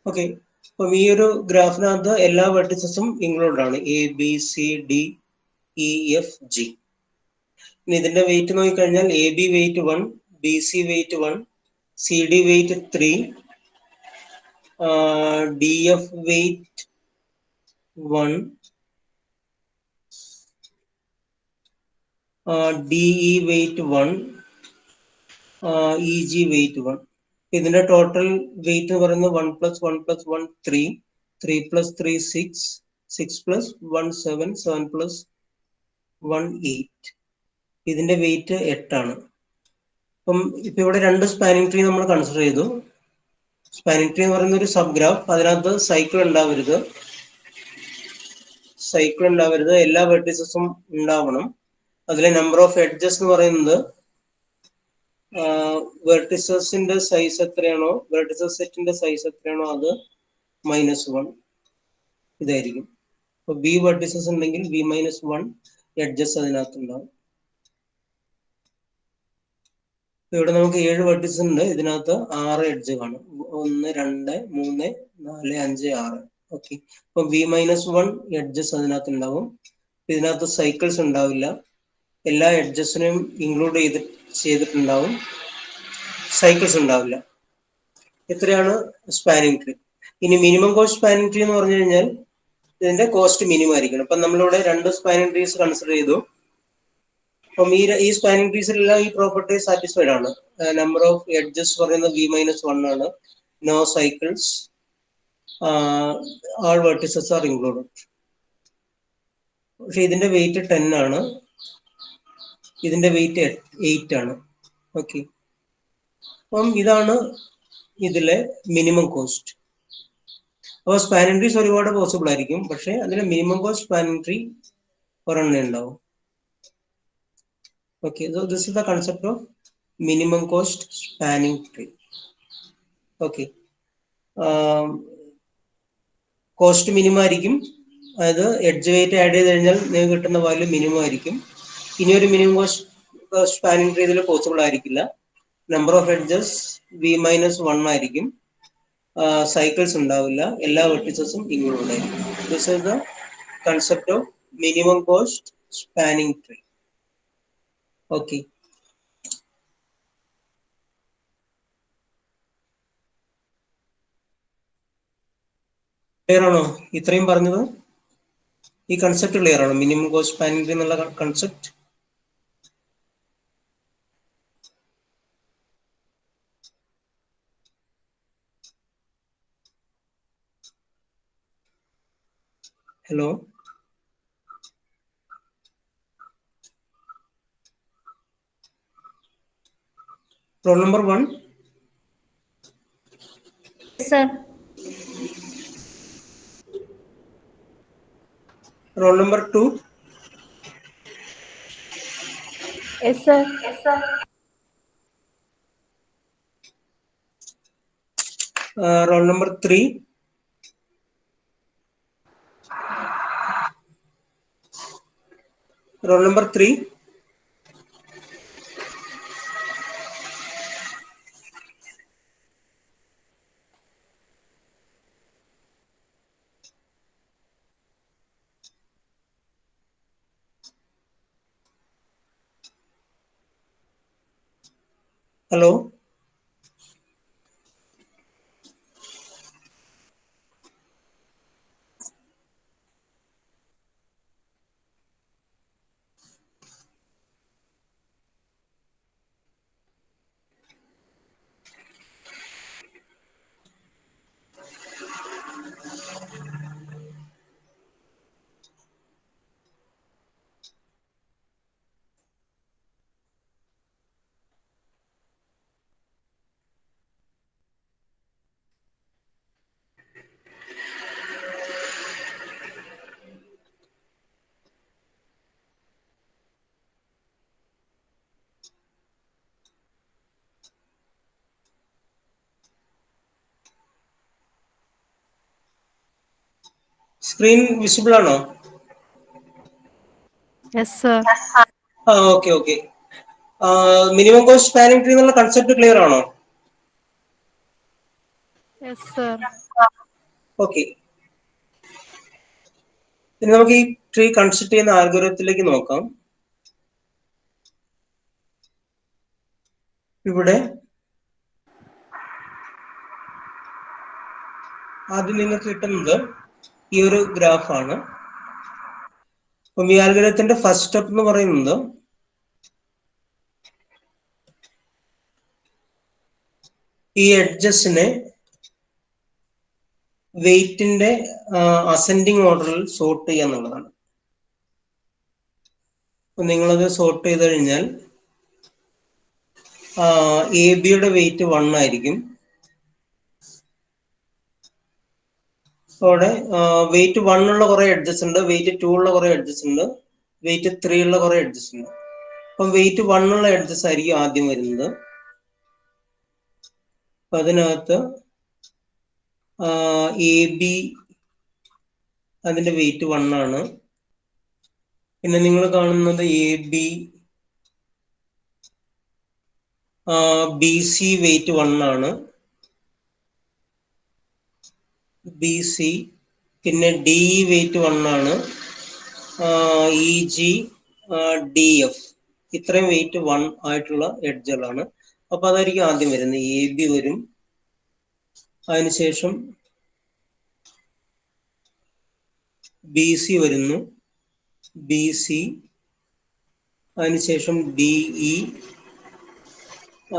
Okay, അപ്പം ഈ ഒരു ഗ്രാഫിനകത്ത് എല്ലാ വെർട്ടിസസും ഇൻക്ലൂഡ് ആണ്, A B C D E F G. ഇനി ഇതിന്റെ വെയിറ്റ് നോക്കിക്കഴിഞ്ഞാൽ A B weight 1, B C weight 1, C D weight 3, D F weight 1, DE weight 1, EG weight 1. ഇതിന്റെ ടോട്ടൽ വെയിറ്റ് എന്ന് പറയുന്നത് 1 + 1 + 1 3, 3 + 3 6, 6 + 1 7, 7 + 1 8. ഇതിന്റെ വെയിറ്റ് 8 ആണ്. അപ്പം ഇപ്പൊ ഇവിടെ രണ്ട് സ്പാനിങ് ട്രീ നമ്മൾ കൺസിഡർ ചെയ്തു. സ്പാനിങ് ട്രീ എന്ന് പറയുന്ന ഒരു സബ് ഗ്രാഫ്, അതിനകത്ത് സൈക്കിൾ ഉണ്ടാവരുത്, എല്ലാ വെർട്ടിസസും ഉണ്ടാവണം. അതിലെ നമ്പർ ഓഫ് എഡ്ജസ് എന്ന് പറയുന്നത് വെർട്ടിസസിന്റെ സൈസ് എത്രയാണോ, വെർട്ടിസസ് സെറ്റിന്റെ സൈസ് എത്രയാണോ അത് -1 ഇതായിരിക്കും. അപ്പൊ ബി വെർട്ടിസസ് ഉണ്ടെങ്കിൽ ബി -1 എഡ്ജസ് അതിനകത്ത് ഉണ്ടാവും. ഇവിടെ നമുക്ക് 7 വെർട്ടിസസ് ഉണ്ട്, ഇതിനകത്ത് 6 എഡ്ജ് കാണും. 1 2 3 4 5 6. ഓക്കെ, അപ്പൊ ബി -1 എഡ്ജസ് അതിനകത്ത് ഉണ്ടാവും. ഇതിനകത്ത് സൈക്കിൾസ് ഉണ്ടാവില്ല, എല്ലാ എഡ്ജസിനും ഇൻക്ലൂഡ് ചെയ്തിട്ടുണ്ടാവും, സൈക്കിൾസ് ഉണ്ടാവില്ല. ഇത്രയാണ് സ്പാനിങ് ട്രീ. ഇനി മിനിമം കോസ്റ്റ് സ്പാനിങ് ട്രീ എന്ന് പറഞ്ഞു കഴിഞ്ഞാൽ ഇതിന്റെ കോസ്റ്റ് മിനിമം ആയിരിക്കണം. അപ്പൊ നമ്മളിവിടെ രണ്ട് സ്പാനിങ് ട്രീസ് കൺസിഡർ ചെയ്തു. അപ്പം ഈ സ്പാനിങ് ട്രീസിലെല്ലാം ഈ പ്രോപ്പർട്ടി സാറ്റിസ്ഫൈഡ് ആണ്. നമ്പർ ഓഫ് എഡ്ജസ് പറയുന്നത് ബി -1 ആണ്, no cycles, all vertices are included. പക്ഷെ ഇതിന്റെ വെയിറ്റ് 10 ആണ്, ഇതിന്റെ വെയിറ്റ് 8 ആണ്. ഓക്കെ, അപ്പം ഇതാണ് ഇതിലെ മിനിമം കോസ്റ്റ്. അപ്പോൾ സ്പാനിങ് ട്രീസ് ഒരുപാട് പോസിബിൾ ആയിരിക്കും, പക്ഷെ അതിലെ മിനിമം കോസ്റ്റ് സ്പാനിങ് ട്രീ ഒരെണ്ണേ ഉണ്ടാവും. Okay, so this is the concept of minimum cost spanning tree. Okay, cost minimum ആയിരിക്കും, അതായത് എഡ്ജ് വെയിറ്റ് ആഡ് ചെയ്ത് കഴിഞ്ഞാൽ നിങ്ങൾക്ക് കിട്ടുന്ന വാല്യൂ മിനിമം ആയിരിക്കും. ഇനിയൊരു മിനിമം കോസ്റ്റ് സ്പാനിങ് ട്രീ ഇതിൽ പോസിബിൾ ആയിരിക്കില്ല. നമ്പർ ഓഫ് എഡ്ജസ് ബി -1 ആയിരിക്കും, സൈക്കിൾസ് ഉണ്ടാവില്ല, എല്ലാ വെർട്ടിസസും ഇൻക്ലൂഡ് ആയിരിക്കും. This is the concept of minimum cost spanning tree. Okay, clear ആണോ ഇത്രയും പറഞ്ഞത്? ഈ കൺസെപ്റ്റ് ക്ലിയർ ആണോ, മിനിമം കോസ്റ്റ് സ്പാനിങ് ട്രീ എന്നുള്ള concept? Hello, roll number 1. Sir. Roll number 2. Yes, sir. Roll number 3. Roll number 3. Hello. Screen visible ആണോ? Yes, sir. Okay okay. Minimum cost spanning tree എന്നുള്ള concept clear ആണോ? Yes, sir. Okay, ഇനി നമുക്ക് ഈ tree construct ചെയ്യുന്ന ആൽഗോരിതത്തിലേക്ക് നോക്കാം. ഇവിടെ ആദ്യം നിങ്ങൾക്ക് കിട്ടുന്നത് ഈ ഒരു ഗ്രാഫാണ്. അപ്പം ഈ ആൽഗോരിതത്തിന്റെ ഫസ്റ്റ് സ്റ്റെപ്പ് എന്ന് പറയുന്നത് ഈ എഡ്ജസിനെ വെയിറ്റിന്റെ അസെൻഡിങ് ഓർഡറിൽ സോർട്ട് ചെയ്യുക എന്നുള്ളതാണ്. അപ്പൊ നിങ്ങളത് സോർട്ട് ചെയ്ത് കഴിഞ്ഞാൽ എ ബിയുടെ വെയിറ്റ് 1 ആയിരിക്കും. അവിടെ വെയിറ്റ് 1 ഉള്ള കുറെ എഡ്ജസ് ഉണ്ട്, വെയിറ്റ് 2 ഉള്ള കുറെ എഡ്ജസ് ഉണ്ട്, വെയിറ്റ് 3 ഉള്ള കുറെ എഡ്ജസ് ഉണ്ട്. അപ്പം വെയിറ്റ് 1 ഉള്ള എഡ്ജസ് ആയിരിക്കും ആദ്യം വരുന്നത്. അപ്പൊ അതിനകത്ത് എ ബി അതിന്റെ വെയിറ്റ് 1 ആണ്. പിന്നെ നിങ്ങൾ കാണുന്നത് A B B C weight 1 ആണ്, ബി സി. പിന്നെ ഡി വെയിറ്റ് 1 ആണ്, ഇ ജി, ഡി എഫ്. ഇത്രയും വെയിറ്റ് 1 ആയിട്ടുള്ള എഡ്ജുകളാണ്. അപ്പൊ അതായിരിക്കും ആദ്യം വരുന്നത്. എ ബി വരും, അതിനുശേഷം ബി സി വരുന്നു, ബി സി, അതിനുശേഷം ഡി ഇ,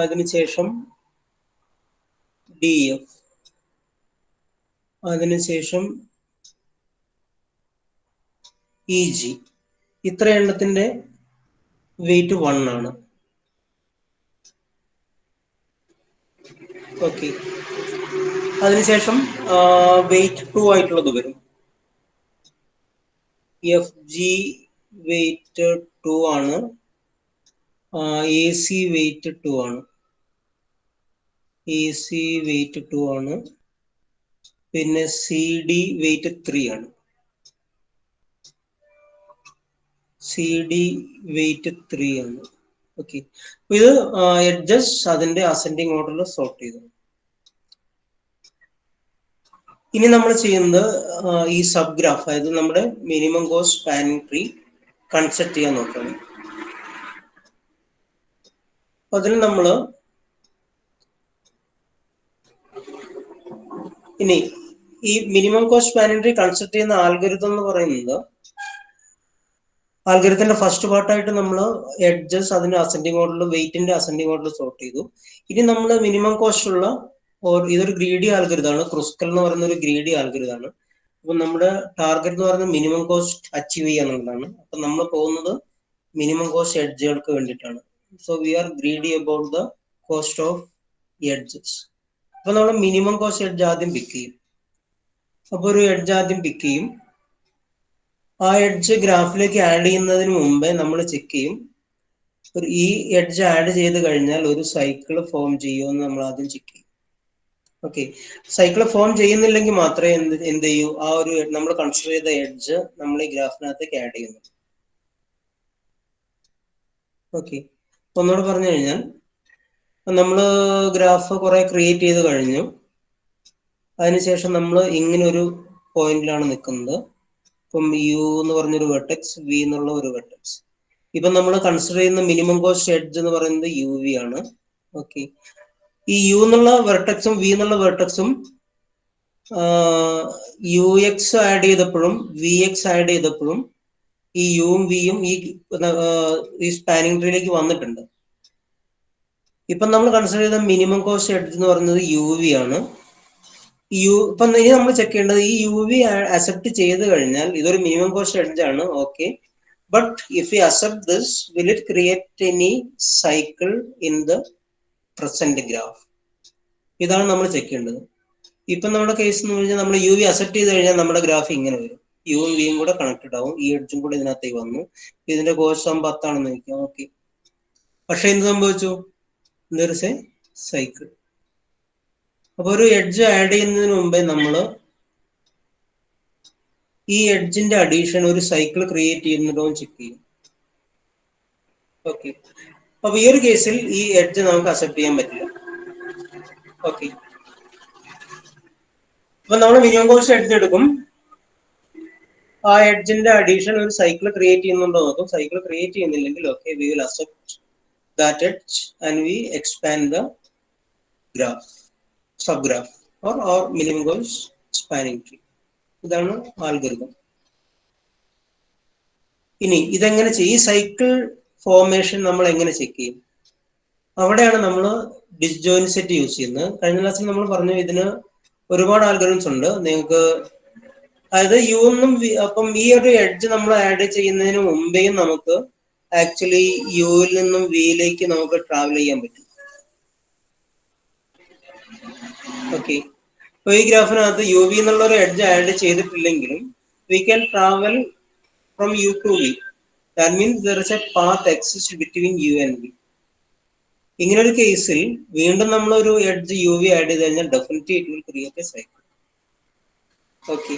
അതിനുശേഷം ഡി എഫ്, അതിനുശേഷം ഇ ജി. ഇത്ര എണ്ണത്തിന്റെ വെയിറ്റ് 1 ആണ്. ഓക്കെ, അതിനുശേഷം വെയിറ്റ് 2 ആയിട്ടുള്ളത് വരും. എഫ് ജി വെയിറ്റ് 2 ആണ്, എ സി വെയിറ്റ് 2 ആണ്, എ സി വെയിറ്റ് 2 ആണ്. പിന്നെ സി ഡി വെയിറ്റ് 3 ആണ്, സി ഡി വെയിറ്റ് 3 ആണ്. ഓക്കെ, ഇത് എഡ്ജസ് അതിന്റെ അസെൻഡിങ് ഓർഡറിൽ സോർട്ട് ചെയ്തു. ഇനി നമ്മൾ ചെയ്യുന്നത് ഈ സബ് ഗ്രാഫ്, അതായത് നമ്മുടെ minimum cost spanning tree construct ചെയ്യാൻ നോക്കുകയാണ്. അപ്പൊ അതിൽ നമ്മൾ ഇനി ഈ minimum cost spanning tree construct ചെയ്യുന്ന ആൽഗോരിതം എന്ന് പറയുന്നത്, ആൽഗോരിതത്തിന്റെ ഫസ്റ്റ് പാർട്ടായിട്ട് നമ്മൾ എഡ്ജസ് അതിന്റെ അസെൻഡിങ് ഓർഡറിൽ, വെയിറ്റിന്റെ അസെൻഡിങ് ഓർഡറിൽ സോർട്ട് ചെയ്തു. ഇനി നമ്മൾ മിനിമം കോസ്റ്റ് ഉള്ള ഇതൊരു ഗ്രീഡി ആൽഗോരിതമാണ്. ക്രുസ്കൽ എന്ന് പറയുന്ന ഒരു ഗ്രീഡി ആൽഗോരിതമാണ്. അപ്പൊ നമ്മുടെ ടാർഗറ്റ് എന്ന് പറയുന്നത് മിനിമം കോസ്റ്റ് അച്ചീവ് ചെയ്യുക എന്നുള്ളതാണ്. അപ്പൊ നമ്മൾ പോകുന്നത് മിനിമം കോസ്റ്റ് എഡ്ജുകൾക്ക് വേണ്ടിയിട്ടാണ്. So we are greedy about the cost of edges. അപ്പൊ നമ്മൾ മിനിമം കോസ്റ്റ് എഡ്ജ് ആദ്യം പിക്ക് ചെയ്യും. അപ്പൊ ഒരു എഡ്ജ് ആദ്യം പിക്ക് ചെയ്യും. ആ എഡ്ജ് ഗ്രാഫിലേക്ക് ആഡ് ചെയ്യുന്നതിന് മുമ്പേ നമ്മൾ ചെക്ക് ചെയ്യും, ഈ എഡ്ജ് ആഡ് ചെയ്ത് കഴിഞ്ഞാൽ ഒരു സൈക്കിൾ ഫോം ചെയ്യുമെന്ന് നമ്മൾ ആദ്യം ചെക്ക് ചെയ്യും. ഓക്കെ, സൈക്കിൾ ഫോം ചെയ്യുന്നില്ലെങ്കിൽ മാത്രമേ എന്ത് ചെയ്യൂ, ആ ഒരു നമ്മൾ കൺസിഡർ ചെയ്ത എഡ്ജ് നമ്മൾ ഈ ഗ്രാഫിനകത്തേക്ക് ആഡ് ചെയ്യുന്നു. ഓക്കെ, ഒന്നുകൂടെ പറഞ്ഞു കഴിഞ്ഞാൽ നമ്മൾ ഗ്രാഫ് കുറെ ക്രിയേറ്റ് ചെയ്ത് കഴിഞ്ഞു. അതിനുശേഷം നമ്മൾ ഇങ്ങനെ ഒരു പോയിന്റിലാണ് നിൽക്കുന്നത്. ഇപ്പം യു എന്ന് പറഞ്ഞൊരു വെർട്ടെക്സ്, വി എന്നുള്ള ഒരു വെർട്ടെക്സ്. ഇപ്പൊ നമ്മൾ കൺസിഡർ ചെയ്യുന്ന മിനിമം കോസ്റ്റ് എഡ്ജ് എന്ന് പറയുന്നത് യു വി ആണ്. ഓക്കെ, ഈ യു എന്നുള്ള വെർട്ടെക്സും വി എന്നുള്ള വെർട്ടെക്സും യു എക്സ് ആഡ് ചെയ്തപ്പോഴും വി എക്സ് ആഡ് ചെയ്തപ്പോഴും ഈ യുവും വിയും ഈ സ്പാനിങ് ട്രീയിലേക്ക് വന്നിട്ടുണ്ട്. ഇപ്പൊ നമ്മൾ കൺസിഡർ ചെയ്ത മിനിമം കോസ്റ്റ് എഡ്ജ് എന്ന് പറയുന്നത് യു വി ആണ്. ഇപ്പൊ ഇനി നമ്മൾ ചെക്ക് ചെയ്യേണ്ടത്, ഈ യു വി അക്സെപ്റ്റ് ചെയ്ത് കഴിഞ്ഞാൽ ഇതൊരു മിനിമം കോസ്റ്റ് എഡ്ജ് ആണ്. Okay, but if you accept this, will it create any cycle in the present graph? ഇതാണ് നമ്മൾ ചെക്ക് ചെയ്യേണ്ടത്. ഇപ്പൊ നമ്മുടെ കേസ് എന്ന് പറഞ്ഞാൽ നമ്മൾ യു വി അക്സെപ്റ്റ് ചെയ്ത് കഴിഞ്ഞാൽ നമ്മുടെ ഗ്രാഫ് ഇങ്ങനെ വരും. യുവും വിയും കൂടെ കണക്റ്റഡ് ആവും, ഈ എഡ്ജും കൂടെ ഇതിനകത്തേക്ക് വന്നു. ഇതിന്റെ കോസ്റ്റ് 10 ആണെന്ന് വയ്ക്കാം. ഓക്കെ, പക്ഷെ എന്ത് സംഭവിച്ചു? There is A cycle. അപ്പൊ ഒരു എഡ്ജ് ആഡ് ചെയ്യുന്നതിന് മുമ്പേ നമ്മൾ ഈ എഡ്ജിന്റെ അഡീഷൻ ഒരു സൈക്കിൾ ക്രിയേറ്റ് ചെയ്യുന്നുണ്ടോ എന്ന് ചെക്ക് ചെയ്യും. ഓക്കെ, അപ്പൊ ഈ ഒരു കേസിൽ ഈ എഡ്ജ് നമുക്ക് അക്സെപ്റ്റ് ചെയ്യാൻ പറ്റില്ല. ഓക്കെ, അപ്പൊ നമ്മൾ മിനിമം കോസ്റ്റ് എഡ്ജ് എടുക്കും. ആ എഡ്ജിന്റെ അഡീഷൻ ഒരു സൈക്കിൾ ക്രിയേറ്റ് ചെയ്യുന്നുണ്ടോ നോക്കും. സൈക്കിൾ ക്രിയേറ്റ് ചെയ്യുന്നില്ലെങ്കിൽ okay, we will accept that edge and we expand the graph, sub graph or minimum cost spanning tree. ഇതാണ് ആൽഗോരിതം. ഇനി ഇതെങ്ങനെ ചെയ്യും? ഈ സൈക്കിൾ ഫോർമേഷൻ നമ്മൾ എങ്ങനെ ചെക്ക് ചെയ്യും? അവിടെയാണ് നമ്മൾ ഡിസ്ജോയിന്റ് സെറ്റ് യൂസ് ചെയ്യുന്നത്. കഴിഞ്ഞ ക്ലാസ്സിൽ നമ്മൾ പറഞ്ഞു ഇതിന് ഒരുപാട് ആൽഗോരിതംസ് ഉണ്ട്. നിങ്ങൾക്ക് അതായത് യു എന്നും അപ്പം ഈ ഒരു എഡ്ജ് നമ്മൾ ആഡ് ചെയ്യുന്നതിന് മുമ്പേയും നമുക്ക് ആക്ച്വലി യുവിൽ നിന്നും വിയിലേക്ക് നമുക്ക് ട്രാവൽ ചെയ്യാൻ പറ്റും. ഓക്കെ, അപ്പൊ ഈ ഗ്രാഫിനകത്ത് യു വി എന്നുള്ള ഒരു എഡ്ജ് ആഡ് ചെയ്തിട്ടില്ലെങ്കിലും we can travel from U to V. That means there is a path exist between U and V. ഇങ്ങനൊരു കേസിൽ വീണ്ടും നമ്മൾ ഒരു എഡ്ജ് യു വി ആഡ് ചെയ്ത് കഴിഞ്ഞാൽ definitely it will create A cycle. Okay,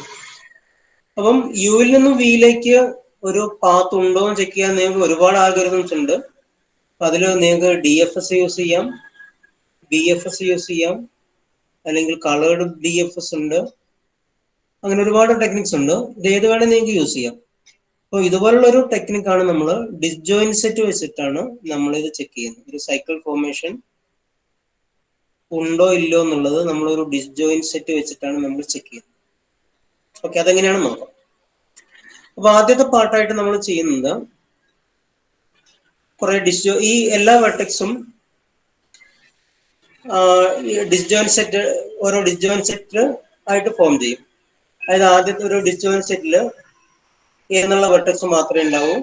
അപ്പം യുവിൽ നിന്നും വിയിലേക്ക് ഒരു പാത്ത് ഉണ്ടോ എന്ന് ചെക്ക് ചെയ്യാൻ നിങ്ങൾക്ക് ഒരുപാട് ആൽഗോരിതംസ് ഉണ്ട്. അതിൽ നിങ്ങൾക്ക് DFS യൂസ് ചെയ്യാം, BFS യൂസ് ചെയ്യാം, അല്ലെങ്കിൽ കളേർഡ് DFS ഉണ്ട്. അങ്ങനെ ഒരുപാട് ടെക്നിക്സ് ഉണ്ട്. ഇത് ഏത് വേണേൽ നിങ്ങൾക്ക് യൂസ് ചെയ്യാം. അപ്പോൾ ഇതുപോലുള്ള ഒരു ടെക്നിക്കാണ് നമ്മൾ ഡിസ്ജോയിന്റ് സെറ്റ് വെച്ചിട്ടാണ് നമ്മൾ ഇത് ചെക്ക് ചെയ്യുന്നത്. ഒരു സൈക്കിൾ ഫോർമേഷൻ ഉണ്ടോ ഇല്ലോ എന്നുള്ളത് നമ്മളൊരു ഡിസ്ജോയിന്റ് സെറ്റ് വെച്ചിട്ടാണ് നമ്മൾ ചെക്ക് ചെയ്യുന്നത്. ഓക്കെ, അതെങ്ങനെയാണെന്ന് നോക്കാം. അപ്പൊ ആദ്യത്തെ പാർട്ടായിട്ട് നമ്മൾ ചെയ്യുന്നത് കുറെ ഈ എല്ലാ വെർട്ടെക്സും ഡിസ്ജോയിന്റ് സെറ്റ്, ഓരോ ഡിസ്ജോയിന്റ് സെറ്റ് ആയിട്ട് ഫോം ചെയ്യും. അതായത് ആദ്യത്തെ ഒരു ഡിസ്ജോയിന്റ് സെറ്റില് എ എന്നുള്ള വെർട്ടെക്സ് മാത്രമേ ഉണ്ടാവൂ.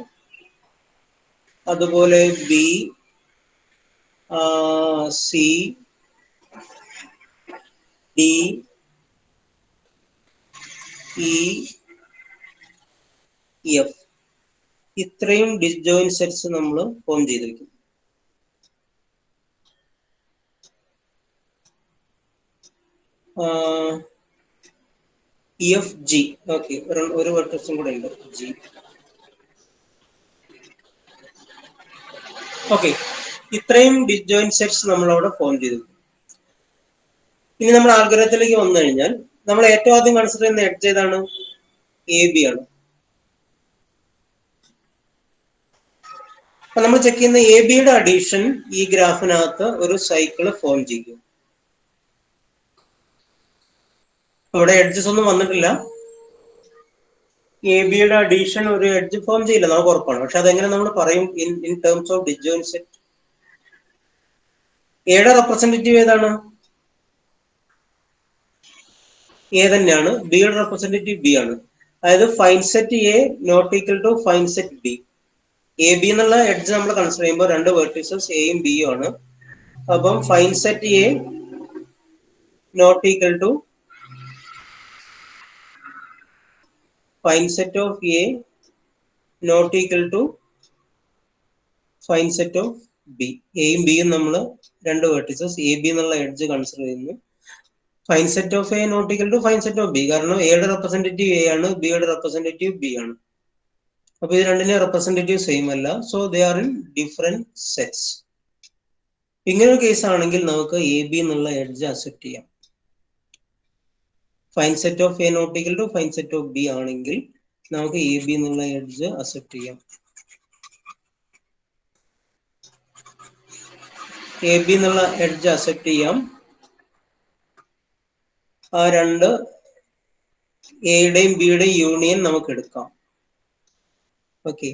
അതുപോലെ B, C, D, E, F, ഇത്രയും ഡിസ്ജോയിന്റ് സെറ്റ്സ് നമ്മൾ ഫോം ചെയ്തിരിക്കും. എഫ് ജി, ഓക്കെ, ഒരു വെർട്ടെക്സും കൂടെ ഉണ്ട്, ജി. ഓക്കെ, ഇത്രയും ഡിസ്ജോയിന്റ് സെറ്റ്സ് നമ്മൾ അവിടെ ഫോം ചെയ്തു. ഇനി നമ്മൾ ആൽഗോരിതത്തിലേക്ക് വന്നു കഴിഞ്ഞാൽ നമ്മൾ ഏറ്റവും ആദ്യം കൺസിഡർ ചെയ്യുന്ന എഡ്ജ് ഏതാണ്? എ ബി ആണ്. അപ്പൊ നമ്മൾ ചെക്ക് ചെയ്യുന്ന എ ബിയുടെ അഡീഷൻ ഈ ഗ്രാഫിനകത്ത് ഒരു സൈക്കിള് ഫോം ചെയ്യും. ഇവിടെ എഡ്ജസ് ഒന്നും വന്നിട്ടില്ല. എ ബിയുടെ അഡീഷൻ ഒരു എഡ്ജ് ഫോം ചെയ്യില്ല, നമുക്ക് ഉറപ്പാണ്. പക്ഷെ അതെങ്ങനെ നമ്മൾ പറയും in terms of disjoint set? എയുടെ റെപ്രസെന്റേറ്റീവ് ഏതാണ്? എ തന്നെയാണ്. ബിയുടെ റെപ്രസെന്റേറ്റീവ് ബി ആണ്. അതായത് find set A not equal to find set B. A B എന്നുള്ള എഡ്ജ് നമ്മൾ കൺസിഡർ ചെയ്യുമ്പോൾ രണ്ട് വെർട്ടിസസ് എയും ബിയും ആണ്. അപ്പം find set A not equal to find set of A not equal to find set of B. എയും ബിയും നമ്മൾ രണ്ട് വെർട്ടിസസ് എ ബി എന്നുള്ള എഡ്ജ് കൺസിഡർ ചെയ്യുന്നു. Fine set of A not equal to find set of B, കാരണം എയുടെ representative A ആണ്, ബിയുടെ റെപ്രസെന്റേറ്റീവ് ബി ആണ്. അപ്പൊ ഇത് രണ്ടിന്റെ റെപ്രസെന്റേറ്റീവ് സെയിം അല്ല, so they are in different sets. ഇങ്ങനൊരു കേസ് ആണെങ്കിൽ നമുക്ക് എ ബി എന്നുള്ള എഡ്ജ് അക്സെപ്റ്റ് ചെയ്യാം. Find set of A not equal to find set of B ആണെങ്കിൽ നമുക്ക് എ ബി എന്നുള്ള എഡ്ജ് അക്സെപ്റ്റ് ചെയ്യാം. എ ബി എന്നുള്ള എഡ്ജ് അക്സെപ്റ്റ് ചെയ്യാം. ആ രണ്ട് എയുടെയും ബിയുടെയും യൂണിയൻ നമുക്ക് എടുക്കാം. ഓക്കെ,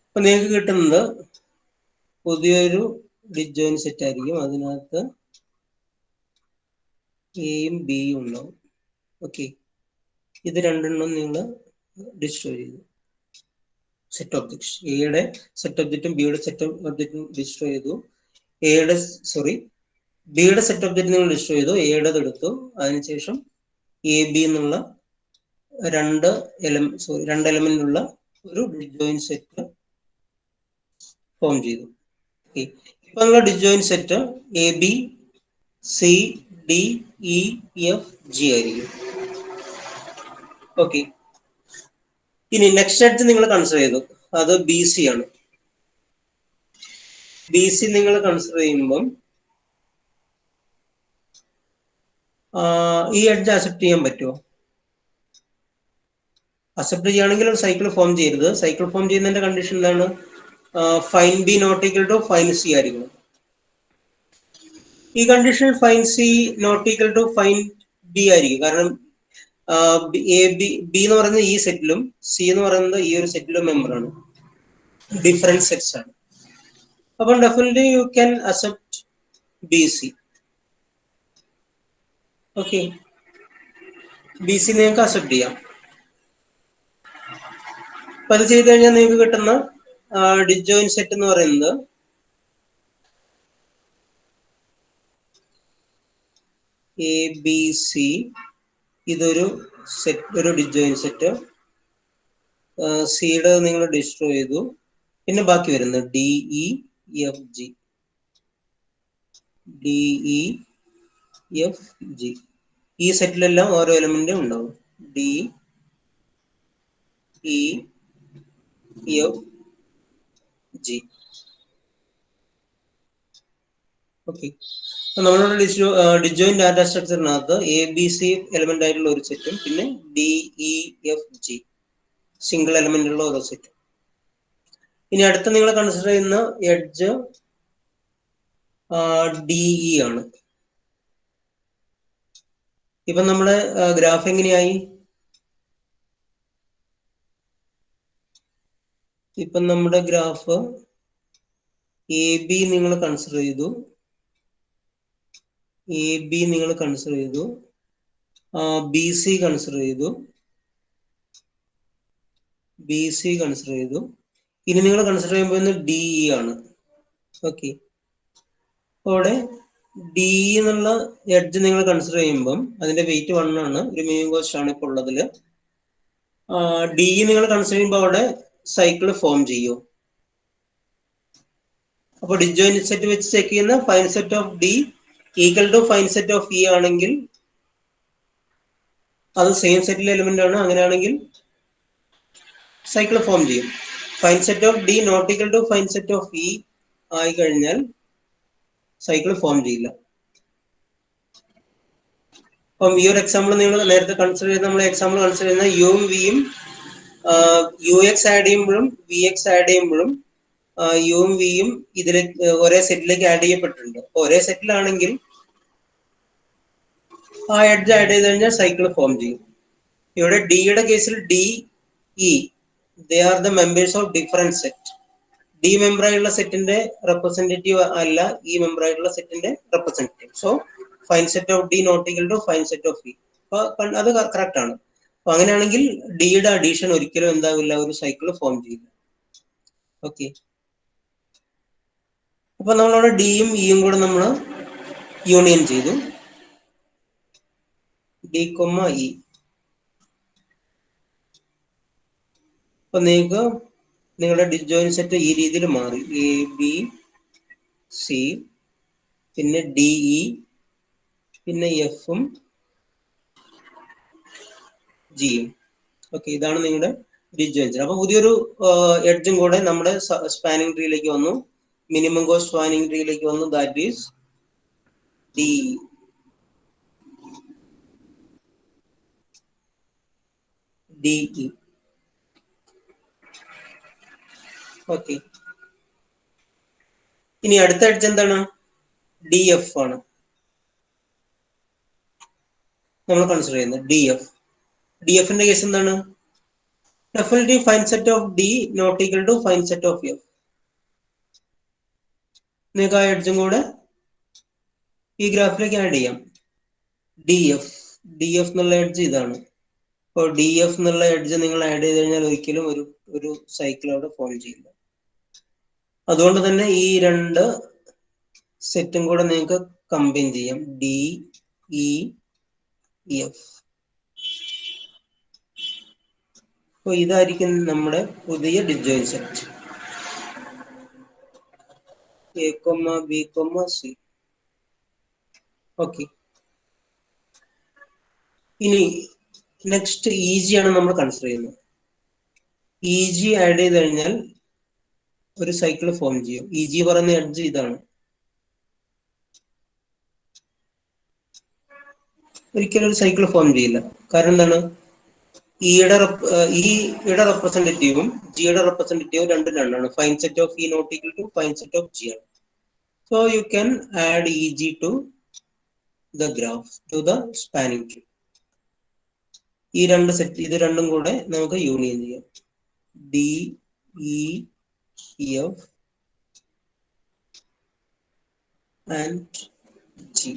അപ്പൊ നിങ്ങൾക്ക് കിട്ടുന്നത് പുതിയൊരു ഡിസ്ജോയിന്റ് സെറ്റ് ആയിരിക്കും. അതിനകത്ത് എയും ബിയും ഉണ്ടാവും. ഓക്കെ, ഇത് രണ്ടെണ്ണം നിങ്ങൾ ഡിസ്ട്രോയ് ചെയ്തു. സെറ്റ് ഒബ്ജക്ട്സ്, എയുടെ സെറ്റ് ഒബ്ജക്റ്റും ബിയുടെ സെറ്റ് ഒബ്ജക്റ്റും ഡിസ്ട്രോയ് ചെയ്തു. ബിയുടെ സെറ്റ് ഒബ്ജക്റ്റ് നിങ്ങൾ ഡിസ്ട്രോയ് ചെയ്തു, എയുടെ എടുത്തു. അതിനുശേഷം എ ബി എന്നുള്ള രണ്ട് എലമെന്റ് ഉള്ള ഒരു ഡിസ്ജോയിന്റ് സെറ്റ് ഫോം ചെയ്തു. ഇപ്പൊ നിങ്ങളുടെ disjoint set A B C D E F G ആയിരിക്കും. ഓക്കെ, ഇനി നെക്സ്റ്റ് എഡ്ജ് നിങ്ങൾ കൺസിഡർ ചെയ്തു, അത് ബി സി ആണ്. ബി സി നിങ്ങൾ കൺസിഡർ ചെയ്യുമ്പം ഈ എഡ്ജ് അക്സെപ്റ്റ് ചെയ്യാൻ പറ്റുമോ? അക്സെപ്റ്റ് ചെയ്യുകയാണെങ്കിൽ ഒരു സൈക്കിൾ ഫോം ചെയ്യരുത്. സൈക്കിൾ ഫോം ചെയ്യുന്നതിന്റെ കണ്ടീഷൻ എന്താണ്? Find B not equal to find C ആയിരിക്കണം. ഈ കണ്ടീഷനിൽ find C not equal to find B ആയിരിക്കും. കാരണം ബി എന്ന് പറയുന്നത് ഈ സെറ്റിലും സി എന്ന് പറയുന്നത് ഈ ഒരു സെറ്റിലും മെമ്പറാണ്, ഡിഫറെന്റ് സെറ്റ്സ് ആണ്. അപ്പം definitely you can accept B C. Okay, B C നിങ്ങൾക്ക് അക്സെപ്റ്റ് ചെയ്യാം. അപ്പൊ അത് ചെയ്ത് കഴിഞ്ഞാൽ നിങ്ങൾക്ക് കിട്ടുന്ന ഡിജോയിൻ സെറ്റ് എന്ന് പറയുന്നത് എ ബി സി. ഇതൊരു സെറ്റ്, ഒരു ഡിജോയിൻ സെറ്റ്. സിയുടെ നിങ്ങൾ ഡിസ്ട്രോയ് ചെയ്തു. പിന്നെ ബാക്കി വരുന്നത് D E F G, D E F G. ഈ സെറ്റിലെല്ലാം ഓരോ എലമെന്റും ഉണ്ടാവും. D E F G. Okay, നമ്മളുടെ ഡിജോയിൻ ഡാറ്റ സ്ട്രക്ചറിനകത്ത് എ ബി സി എലമെന്റ് ആയിട്ടുള്ള ഒരു സെറ്റും പിന്നെ D E F G single element ഉള്ള ഓരോ സെറ്റും. ഇനി അടുത്ത നിങ്ങൾ കൺസിഡർ ചെയ്യുന്ന എഡ്ജ് ഡി ഇ ആണ്. ഇപ്പൊ നമ്മുടെ ഗ്രാഫ് എങ്ങനെയായി? ഇപ്പൊ നമ്മുടെ ഗ്രാഫ് എ ബി നിങ്ങൾ കൺസിഡർ ചെയ്തു, എ ബി നിങ്ങൾ കൺസിഡർ ചെയ്തു, ബി സി കൺസിഡർ ചെയ്തു, ബി സി കൺസിഡർ ചെയ്തു. ഇനി നിങ്ങൾ കൺസിഡർ ചെയ്യുമ്പോൾ ഡി ഇ ആണ്. ഓക്കെ, അവിടെ ഡി എന്നുള്ള എഡ്ജ് നിങ്ങൾ കൺസിഡർ ചെയ്യുമ്പം അതിന്റെ വെയിറ്റ് 1 ആണ്, ഒരു മിനിമം കോസ്റ്റ് ആണ് ഇപ്പോൾ ഉള്ളതില്. ഡി നിങ്ങൾ കൺസിഡർ ചെയ്യുമ്പോൾ അവിടെ സൈക്കിൾ ഫോം ചെയ്യും. അപ്പോൾ ഡിജോയിൻ സെറ്റ് വെച്ച് ചെക്ക് ചെയ്യുന്ന find set of D equal to find set of E ആണെങ്കിൽ അത് സെയിം സെറ്റിലെ എലിമെന്റ് ആണ്. അങ്ങനെയാണെങ്കിൽ സൈക്കിൾ ഫോം ചെയ്യും. Find set of D not equal to find set of E ആയി കഴിഞ്ഞാൽ സൈക്കിൾ ഫോം ചെയ്യില്ല. അപ്പം ഈ ഒരു എക്സാമ്പിൾ നിങ്ങൾ നേരത്തെ കൺസിഡർ ചെയ്ത് നമ്മൾ എക്സാമ്പിൾ കൺസിഡർ ചെയ്യുന്ന യുവും വിയും യു എക്സ് ആഡ് ചെയ്യുമ്പോഴും വി എക്സ് ആഡ് ചെയ്യുമ്പോഴും യുവും വിയും ഇതിലേക്ക് ഒരേ സെറ്റിലേക്ക് ആഡ് ചെയ്യപ്പെട്ടിട്ടുണ്ട്. ഒരേ സെറ്റിലാണെങ്കിൽ ആ എഡ്ജ് ആഡ് ചെയ്ത് കഴിഞ്ഞാൽ സൈക്കിൾ ഫോം ചെയ്യും. ഇവിടെ ഡിയുടെ കേസിൽ D E they are the members of different set. ഡി മെമ്പർ ആയിട്ടുള്ള സെറ്റിന്റെ റെപ്രസെന്റേറ്റീവ് അല്ല ഈ മെമ്പർ ആയിട്ടുള്ള സെറ്റിന്റെ representative. So find set of D not equal to find set of E. അത് കറക്റ്റ് ആണ്. അപ്പൊ അങ്ങനെയാണെങ്കിൽ ഡിയുടെ അഡീഷൻ ഒരിക്കലും എന്താവില്ല, ഒരു സൈക്കിൾ ഫോം ചെയ്യില്ല. ഓക്കെ, അപ്പൊ നമ്മളവിടെ ഡിയും ഇയും കൂടെ നമ്മൾ യൂണിയൻ ചെയ്തു, ഡി കൊമ്മ ഇ. അപ്പൊ നിങ്ങൾക്ക് നിങ്ങളുടെ ഡിജോയിൻ സെറ്റ് ഈ രീതിയിൽ മാറി. എ ബി സി പിന്നെ ഡി ഇ പിന്നെ എഫും ജിയും. ഓക്കെ, ഇതാണ് നിങ്ങളുടെ ഡിജോയിൻ സെറ്റ്. അപ്പൊ പുതിയൊരു എഡ്ജും കൂടെ നമ്മുടെ സ്പാനിങ് ട്രീയിലേക്ക് വന്നു, മിനിമം കോസ്റ്റ് സ്പാനിങ് ട്രീയിലേക്ക് വന്നു. That is D D E. Okay, ഇനി അടുത്ത എഡ്ജ് എന്താണ്? ഡി എഫ് ആണ് നമ്മൾ കൺസിഡർ ചെയ്യുന്നത്. D F. ഡി എഫിന്റെ കേസ് എന്താണ്? Definitely find set of D not equal to find set of F. നിങ്ങൾക്ക് ആ എഡ്ജും കൂടെ ഈ ഗ്രാഫിലേക്ക് ആഡ് ചെയ്യാം. ഡി എഫ്, ഡി എഫ് എന്നുള്ള എഡ്ജ് ഇതാണ്. അപ്പോൾ ഡി എഫ് എന്നുള്ള എഡ്ജ് നിങ്ങൾ ആഡ് ചെയ്ത് കഴിഞ്ഞാൽ ഒരിക്കലും ഒരു സൈക്കിൾ അവിടെ ഫോം ചെയ്യില്ല. അതുകൊണ്ട് തന്നെ ഈ രണ്ട് സെറ്റും കൂടെ നിങ്ങൾക്ക് കമ്പൈൻ ചെയ്യാം, ഡി ഇ എഫ്. അപ്പോൾ ഇതായിരിക്കും നമ്മുടെ പുതിയ disjoint set, A comma B comma C. Okay, ഇനി നെക്സ്റ്റ് ഇ ജി ആണ് നമ്മൾ കൺസിഡർ ചെയ്യുന്നത്. ഇ ജി ആഡ് ചെയ്ത് കഴിഞ്ഞാൽ ഒരു സൈക്കിൾ ഫോം ചെയ്യും. ഇ ജി പറയുന്ന എഡ്ജ് ഇതാണ്. ഒരിക്കലും ഒരു സൈക്കിൾ ഫോം ചെയ്യില്ല. കാരണം എന്താണ്? ഇയുടെ റെപ്രസെന്റേറ്റീവും ജിയുടെ റെപ്രസെന്റേറ്റീവും രണ്ടും രണ്ടാണ്. Find set of E not equal to find set of G ആണ്. So you can add E G to the graph, to the spanning tree. ഈ രണ്ട് സെറ്റ്, ഇത് രണ്ടും കൂടെ നമുക്ക് യൂണിയൻ ചെയ്യാം. D E F and G.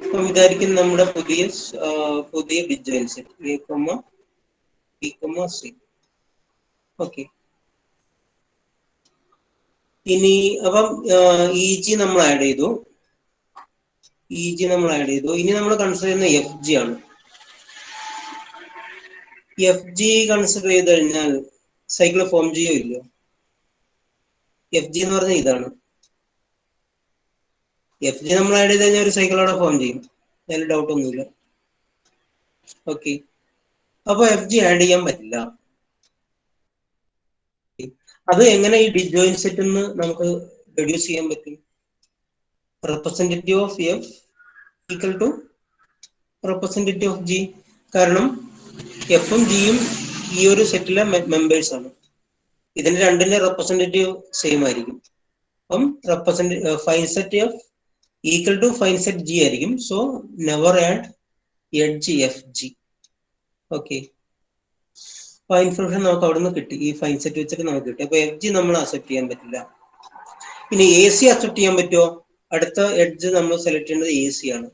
അപ്പം ഇതായിരിക്കും നമ്മുടെ പുതിയ disjoint set A, B, C. Okay. ഇനി അപ്പം ഇ ജി നമ്മൾ ആഡ് ചെയ്തു. ഇനി നമ്മൾ കൺസിഡർ ചെയ്യുന്ന എഫ് ജി ആണ്. എഫ് ജി കൺസിഡർ ചെയ്ത് കഴിഞ്ഞാൽ സൈക്കിൾ ഫോം ചെയ്യോ ഇല്ലയോ? എഫ് ജി എന്ന് പറഞ്ഞാൽ ഇതാണ്. എഫ് ജി നമ്മൾ ആഡ് ചെയ്ത് കഴിഞ്ഞാൽ ഒരു സൈക്കിൾ അവിടെ ഫോം ചെയ്യും, അതിൽ ഡൗട്ട് ഒന്നുമില്ല. ഓക്കെ. അപ്പൊ എഫ് ജി ആഡ് ചെയ്യാൻ പറ്റില്ല. അത് എങ്ങനെ ഈ ഡിജോയിൻ സെറ്റ് എന്ന് നമുക്ക് റെഡ്യൂസ് ചെയ്യാൻ പറ്റും? Representative of F equal to representative of G. കാരണം എഫും ജിയും ഈ ഒരു സെറ്റിലെ മെമ്പേഴ്സ് ആണ്. ഇതിന്റെ രണ്ടിന്റെ റെപ്രസെന്റേറ്റീവ് സെയിം ആയിരിക്കും. അപ്പം find set F equal to find set G ആയിരിക്കും. So never add edge F G. Okay. അപ്പൊ ആ ഇൻഫർമേഷൻ നമുക്ക് അവിടെ നിന്ന് കിട്ടി. ഈ ഫൈൻ സെറ്റ് വെച്ചിട്ട് നമുക്ക് കിട്ടി. അപ്പൊ എഫ് ജി നമ്മൾ അക്സെപ്റ്റ് ചെയ്യാൻ പറ്റില്ല. ഇനി എ സി അക്സെപ്റ്റ് ചെയ്യാൻ പറ്റുമോ? അടുത്ത എഡ്ജ് നമ്മൾ സെലക്ട് ചെയ്യേണ്ടത് എ സി ആണ്.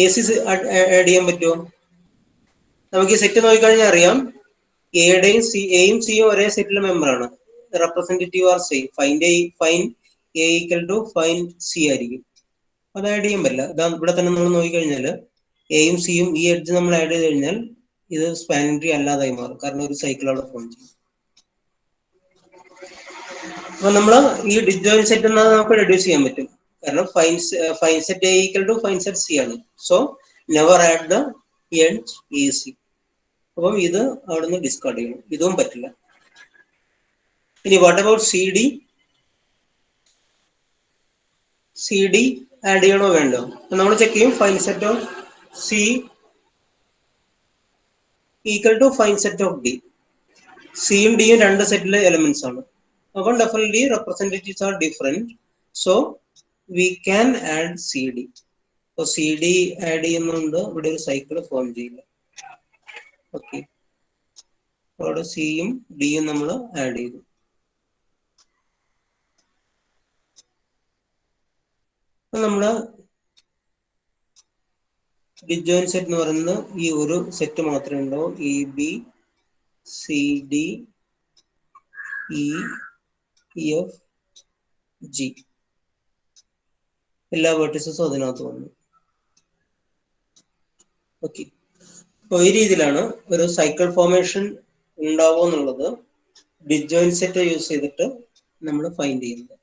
എ സി ആഡ് ചെയ്യാൻ പറ്റുമോ? നമുക്ക് ഈ സെറ്റ് നോക്കിക്കഴിഞ്ഞാൽ അറിയാം, എയും സിയും ഒരേ സെറ്റിലെ മെമ്പറാണ്. Representative are same. Find A equal to find C ആയിരിക്കും. അത് ആഡ് ചെയ്യാൻ പറ്റില്ല. ഇവിടെ തന്നെ നമ്മൾ നോക്കിക്കഴിഞ്ഞാൽ എയും സിയും ഈ എഡ്ജ് നമ്മൾ ആഡ് ചെയ്ത് കഴിഞ്ഞാൽ ഇത് സ്പാനിങ് ട്രീ അല്ലാതായി മാറും. കാരണം ഒരു സൈക്കിൾ അവിടെ ഫോം ചെയ്യും. അപ്പൊ നമ്മൾ ഈ ഡിജോയിൻ സെറ്റ് എന്നത് നമുക്ക് റെഡ്യൂസ് ചെയ്യാൻ പറ്റും. കാരണം find set A equal to find set C ആണ്. So never add the edge A C. അപ്പം ഇത് അവിടെ നിന്ന് ഡിസ്കാർഡ് ചെയ്യണം. ഇതും പറ്റില്ല. ഇനി what about C D? C D add ചെയ്യണോ വേണ്ടോ? നമ്മൾ ചെക്ക് ചെയ്യും. Find set of C equal to find set of D. സിയും ഡിയും രണ്ട് സെറ്റിലെ എലമെന്റ്സ് ആണ്. അപ്പം definitely representatives are different. So we can add C D. അപ്പോൾ സി ഡി ആഡ് ചെയ്യുന്നുണ്ട്, ഇവിടെ ഒരു സൈക്കിൾ ഫോം ചെയ്യില്ല. ഓക്കെ. അവിടെ സിയും ഡിയും നമ്മൾ ആഡ് ചെയ്തു. നമ്മുടെ ഡിജോയിൻ സെറ്റ് എന്ന് പറയുന്നത് ഈ ഒരു സെറ്റ് മാത്രമേ ഉണ്ടാവും. E B C D E F G. എല്ലാ വെർട്ടിസസും അതിനകത്ത് വന്നു. ഓക്കെ. അപ്പോൾ ഈ രീതിയിലാണ് ഒരു സൈക്കിൾ ഫോർമേഷൻ ഉണ്ടാവുമോ എന്നുള്ളത് ഡിജോയിൻ സെറ്റ് യൂസ് ചെയ്തിട്ട് നമ്മൾ ഫൈൻഡ് ചെയ്യുന്നത്.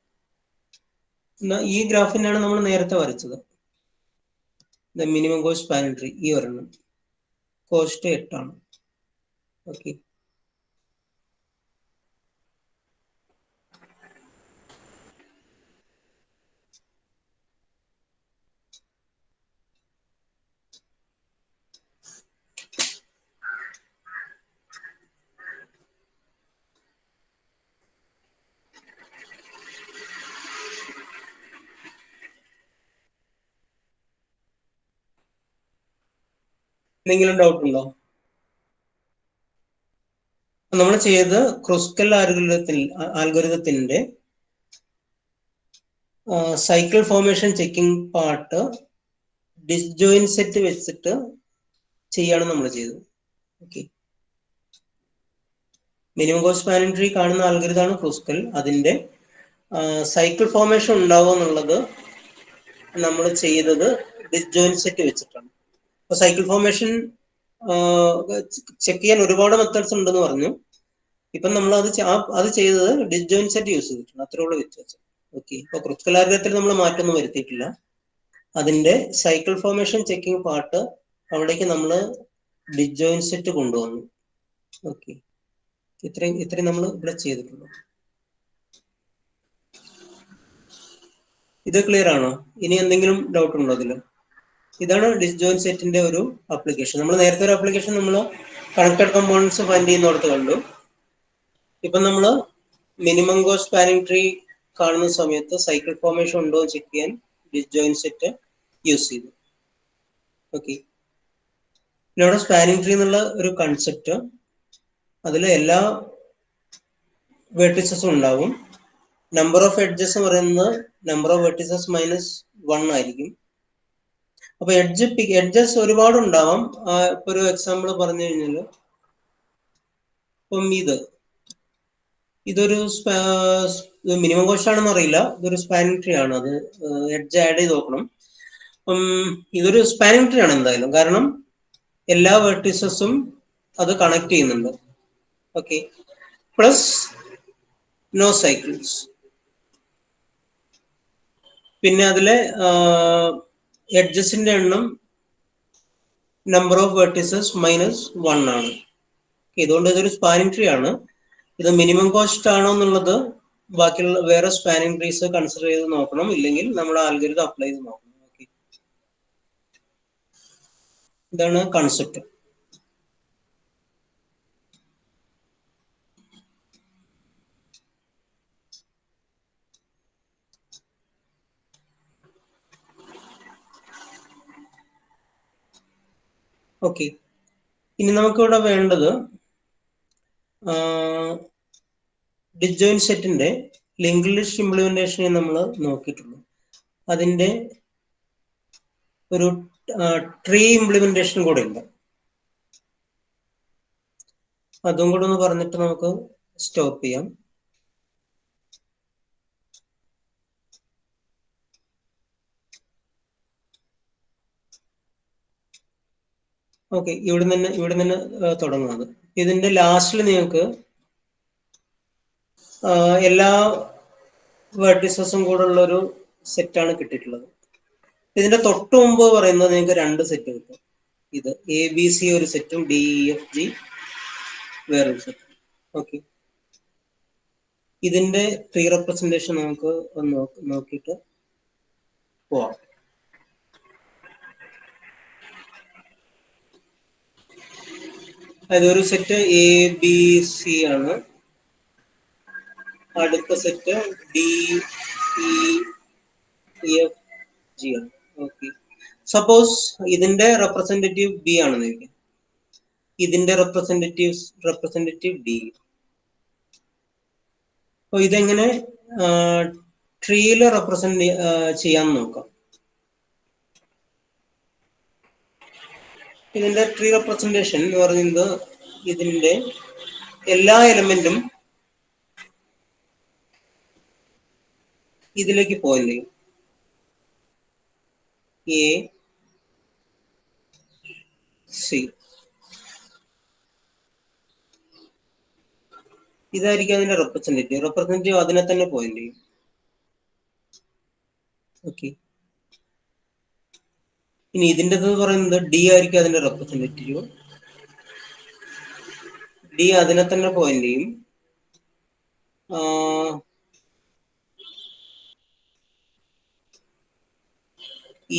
ഈ ഗ്രാഫിനാണ് നമ്മൾ നേരത്തെ വരച്ചത്. മിനിമം കോസ്റ്റ് സ്പാനിങ് ട്രീ ഈ ഒരെണ്ണം കോസ്റ്റ് 8 ആണ്. ഓക്കെ. എന്തെങ്കിലും ഡൗട്ട് ഉണ്ടോ? നമ്മൾ ചെയ്ത് ക്രുസ്കൽ ആൽഗോരിതത്തിന്റെ cycle formation checking part disjoint set വെച്ചിട്ട് ചെയ്യാണ് നമ്മൾ ചെയ്തത്. Okay. Minimum cost spanning tree കാണുന്ന ആൽഗോരിതമാണ് ക്രുസ്കൽ. അതിന്റെ സൈക്കിൾ ഫോർമേഷൻ ഉണ്ടാവുക എന്നുള്ളത് നമ്മൾ ചെയ്തത് ഡിസ്ജോയിൻ സെറ്റ് വെച്ചിട്ടാണ്. അപ്പൊ സൈക്കിൾ ഫോർമേഷൻ ചെക്ക് ചെയ്യാൻ ഒരുപാട് മെത്തേഡ്സ് ഉണ്ടെന്ന് പറഞ്ഞു. ഇപ്പം നമ്മൾ അത് ചെയ്തത് ഡിസ്ജോയിൻ സെറ്റ് യൂസ് ചെയ്തിട്ടുണ്ട്. അത്രയുള്ള വ്യത്യാസം. ഓക്കെ. ഇപ്പൊ ക്രുസ്കൽ ആൽഗോരിതത്തിൽ നമ്മൾ മാറ്റമൊന്നും വരുത്തിയിട്ടില്ല. അതിന്റെ സൈക്കിൾ ഫോർമേഷൻ ചെക്കിംഗ് പാർട്ട് അവിടേക്ക് നമ്മൾ ഡിസ്ജോയിൻ സെറ്റ് കൊണ്ടുവന്നു. ഓക്കെ. ഇത്രയും നമ്മൾ ഇവിടെ ചെയ്തിട്ടുള്ളൂ. ഇത് ക്ലിയർ ആണോ? ഇനി എന്തെങ്കിലും ഡൗട്ട് ഉണ്ടോ അതിൽ? ഇതാണ് ഡിസ്ജോയിന്റ് സെറ്റിന്റെ ഒരു ആപ്ലിക്കേഷൻ. നമ്മൾ നേരത്തെ ഒരു ആപ്ലിക്കേഷൻ നമ്മൾ കണക്റ്റഡ് കമ്പോണൻസ് ഫൈൻഡ് ചെയ്യുന്നിടത്ത് കണ്ടു. ഇപ്പൊ നമ്മൾ മിനിമം കോസ്റ്റ് സ്പാനിങ് ട്രീ കാണുന്ന സമയത്ത് സൈക്കിൾ ഫോർമേഷൻ ഉണ്ടോ എന്ന് ചെക്ക് ചെയ്യാൻ ഡിസ്ജോയിന്റ് സെറ്റ് യൂസ് ചെയ്തു. ഓക്കെ, പിന്നെ അവിടെ സ്പാനിങ് ട്രീ എന്നുള്ള ഒരു കൺസെപ്റ്റ്, അതിൽ എല്ലാ വെർട്ടിസസും ഉണ്ടാവും. നമ്പർ ഓഫ് എഡ്ജസ് പറയുന്നത് നമ്പർ ഓഫ് വെർട്ടിസസ് -1 ആയിരിക്കും. അപ്പൊ എഡ്ജസ് ഒരുപാട് ഉണ്ടാവാം. ഇപ്പൊ ഒരു എക്സാമ്പിൾ പറഞ്ഞു കഴിഞ്ഞാൽ, ഇപ്പം ഇതൊരു മിനിമം കോസ്റ്റ് ആണെന്ന് അറിയില്ല, ഇതൊരു സ്പാനിങ് ട്രീ ആണ്. അത് എഡ്ജ് ആഡ് ചെയ്ത് നോക്കണം. ഇതൊരു സ്പാനിങ് ട്രീ ആണ് എന്തായാലും, കാരണം എല്ലാ വെർട്ടിസസും അത് കണക്ട് ചെയ്യുന്നുണ്ട്. Okay, plus no cycles. പിന്നെ അതിലെ എഡ്ജസിന്റെ എണ്ണം നമ്പർ ഓഫ് വെർട്ടിസസ് -1 ആണ്. ഇതുകൊണ്ട് ഇതൊരു സ്പാനിങ് ട്രീ ആണ്. ഇത് മിനിമം കോസ്റ്റ് ആണോ എന്നുള്ളത് ബാക്കിയുള്ള വേറെ സ്പാനിങ് ട്രീസ് കൺസിഡർ ചെയ്ത് നോക്കണം, ഇല്ലെങ്കിൽ നമ്മൾ ആൽഗോരിതം അപ്ലൈ ചെയ്ത് നോക്കണം. ഓക്കെ, ഇതാണ് കൺസെപ്റ്റ്. ഓക്കെ, ഇനി നമുക്കിവിടെ വേണ്ടത് ഡിസ്ജോയിന്റ് സെറ്റിന്റെ ലിങ്ക്ഡ് ലിസ്റ്റ് ഇംപ്ലിമെന്റേഷനെ നമ്മൾ നോക്കിയിട്ടുള്ളൂ. അതിന്റെ ഒരു ട്രീ ഇംപ്ലിമെന്റേഷൻ കൂടെ ഉണ്ട്. അതും കൂടെ ഒന്ന് പറഞ്ഞിട്ട് നമുക്ക് സ്റ്റോപ്പ് ചെയ്യാം. ഓക്കെ, ഇവിടെ നിന്ന് തുടങ്ങുന്നത്. ഇതിന്റെ ലാസ്റ്റിൽ നിങ്ങൾക്ക് എല്ലാ വെർട്ടിസസും കൂടെ ഉള്ള ഒരു സെറ്റാണ് കിട്ടിയിട്ടുള്ളത്. ഇതിന്റെ തൊട്ട് മുമ്പ് പറയുന്നത് നിങ്ങൾക്ക് 2 സെറ്റ് കിട്ടും. ഇത് ABC ഒരു സെറ്റും DEFG വേറൊരു സെറ്റും. ഓക്കെ, ഇതിന്റെ ട്രീ റെപ്രസെന്റേഷൻ നമുക്ക് ഒന്ന് നോക്കിയിട്ട് പോവാം. അതൊരു സെറ്റ് ABC ആണ്, അടുത്ത സെറ്റ് DEFG ആണ്. ഓക്കെ, സപ്പോസ് ഇതിന്റെ റെപ്രസെന്റേറ്റീവ് B ആണെന്ന് ചോദിക്കാം, ഇതിന്റെ റെപ്രസെന്റേറ്റീവ് D. അപ്പൊ ഇതെങ്ങനെ ട്രീയിൽ റെപ്രസെന്റ് ചെയ്യാൻ നോക്കാം. ഇതിന്റെ ട്രീ റെപ്രസെന്റേഷൻ എന്ന് പറയുന്നത് ഇതിന്റെ എല്ലാ എലമെന്റും ഇതിലേക്ക് പോയിന്റ് ചെയ്യും. A, C, ഇതായിരിക്കും അതിന്റെ റെപ്രസെന്റേറ്റീവ് അതിനെ തന്നെ പോയിന്റ് ചെയ്യും. ഓക്കെ, ഇനി ഇതിൻ്റെ പറയുന്നത് D ആയിരിക്കും അതിന്റെ റെപ്രസെന്റേറ്റീവ്. D അതിനെ തന്നെ പോയിന്റ് ചെയ്യും.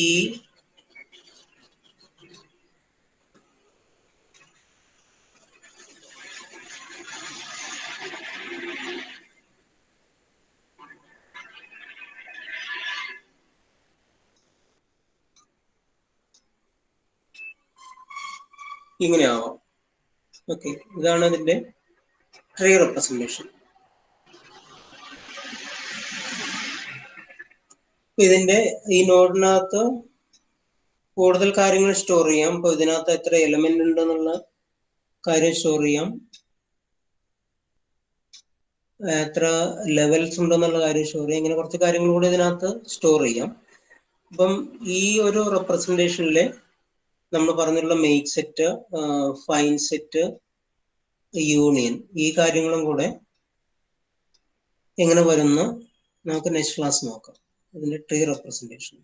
E, ഇങ്ങനെ ആവാം. ഓക്കെ, ഇതാണ് അതിന്റെ ട്രീ റെപ്രസെന്റേഷൻ. ഇതിന്റെ ഈ നോഡിനകത്ത് കൂടുതൽ കാര്യങ്ങൾ സ്റ്റോർ ചെയ്യാം. ഇപ്പൊ ഇതിനകത്ത് എത്ര എലമെന്റ് ഉണ്ടെന്നുള്ള കാര്യം സ്റ്റോർ ചെയ്യാം, എത്ര ലെവൽസ് ഉണ്ടെന്നുള്ള കാര്യം സ്റ്റോർ ചെയ്യാം. ഇങ്ങനെ കുറച്ച് കാര്യങ്ങൾ കൂടി ഇതിനകത്ത് സ്റ്റോർ ചെയ്യാം. അപ്പം ഈ ഒരു റെപ്രസെന്റേഷനിലെ നമ്മൾ പറഞ്ഞിട്ടുള്ള make set, fine set, union, ഈ കാര്യങ്ങളും കൂടെ എങ്ങനെ വരുന്ന നമുക്ക് നെക്സ്റ്റ് ക്ലാസ് നോക്കാം. ഇതിന്റെ ട്രീ റെപ്രസെന്റേഷൻ.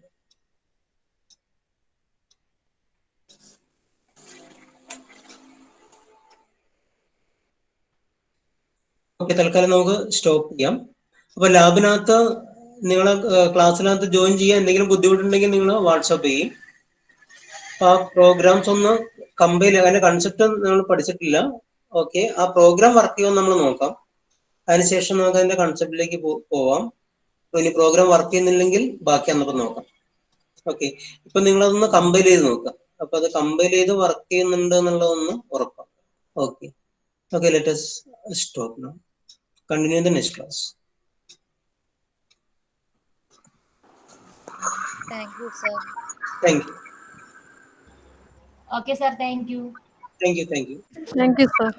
ഓക്കെ, തൽക്കാലം നമുക്ക് സ്റ്റോപ്പ് ചെയ്യാം. അപ്പൊ ലാബിനകത്ത് നിങ്ങൾ ക്ലാസ്സിനകത്ത് ജോയിൻ ചെയ്യാൻ എന്തെങ്കിലും ബുദ്ധിമുട്ടുണ്ടെങ്കിൽ നിങ്ങൾ വാട്സാപ്പ് ചെയ്യും. ആ പ്രോഗ്രാംസ് ഒന്ന് കമ്പൈൽ, അതിന്റെ കൺസെപ്റ്റ് നമ്മൾ പഠിച്ചിട്ടില്ല. ഓക്കെ, ആ പ്രോഗ്രാം വർക്ക് ചെയ്യുമെന്ന് നമ്മൾ നോക്കാം. അതിനുശേഷം നമുക്ക് അതിന്റെ കൺസെപ്റ്റിലേക്ക് പോവാം. ഇനി പ്രോഗ്രാം വർക്ക് ചെയ്യുന്നില്ലെങ്കിൽ ബാക്കി അന്നപ്പം നോക്കാം. ഓക്കെ, ഇപ്പൊ നിങ്ങളതൊന്ന് കമ്പൈൽ ചെയ്ത് നോക്കുക. അപ്പൊ അത് കമ്പൈൽ ചെയ്ത് വർക്ക് ചെയ്യുന്നുണ്ട് എന്നുള്ളതൊന്ന് ഉറപ്പാണ്. Okay, okay, let us stop now. Continue in the next class. Thank you, sir. Thank you. Okay, sir. Thank you. Thank you. Thank you. Thank you, sir.